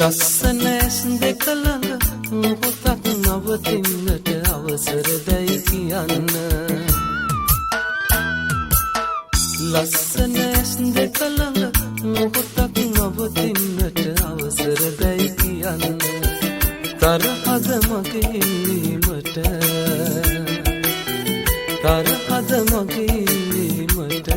ලස්සන ඇස් දෙක ළඟ මොහොතක් නවතින්නට අවසර දැයි කියන්න. ලස්සන ඇස් දෙක ළඟ මොහොතක් නවතින්නට අවසර දැයි කියන්න. තරහද මගේ ඉල්ලීමට, තරහද මගේ ඉල්ලීමට.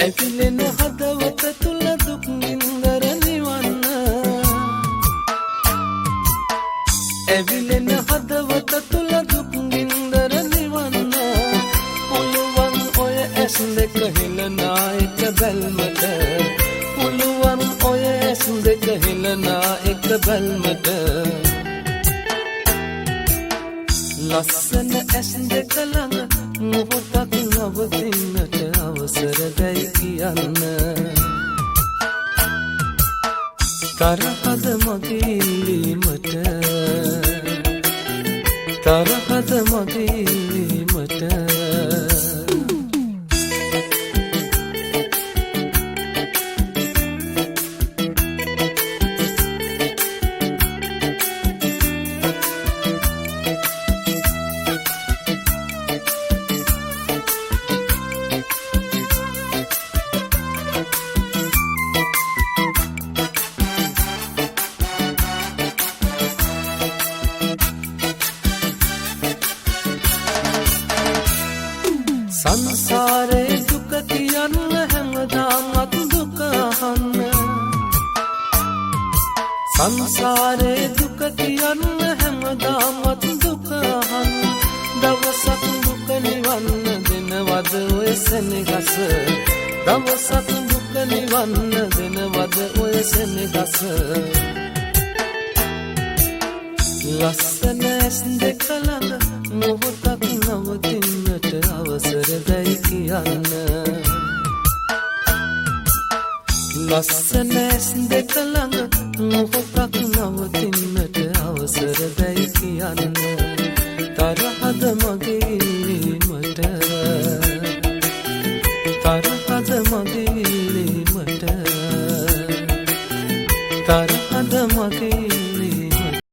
ඇවිලෙන හදවත තුල දුක් නින්දර නිවන්න. ඇවිලෙන හදවත තුල දුක් නින්දර නිවන්න. පුළුවන් ඔය ඇස් දෙක හෙලනා එක බැල්මට. පුළුවන් ඔය ඇස් දෙක හෙලනා එක බැල්මට. ලස්සන ඇස් දෙක ළඟ මොහොතක් නවතින්නට අවසර දැයි කියන්න. තරහද මගේ ඉල්ලීමට, තරහද මගේ ඉල්ලීමට. සංසාරේ දුක කියන්න හැමදාමත් දුක අහන්න. සංසාරේ දුක කියන්න හැමදාමත් දුක අහන්න. දවසක් දුක නිවන්න දෙනවද ඔය සෙනෙහස. දවසක් දුක නිවන්න දෙනවද ඔය සෙනෙහස. ලස්සන ඇස් දෙක ළඟ මොහොතක් නවතින්නට අවසර දැයි කියන්න. ලස්සන ඇස් දෙක ළඟ මොහොතක් නවතින්නට අවසර දැයි කියන්න. තරහද මගේ ඉල්ලීමට, තරහද මගේ ඉල්ලීමට, තරහද මගේ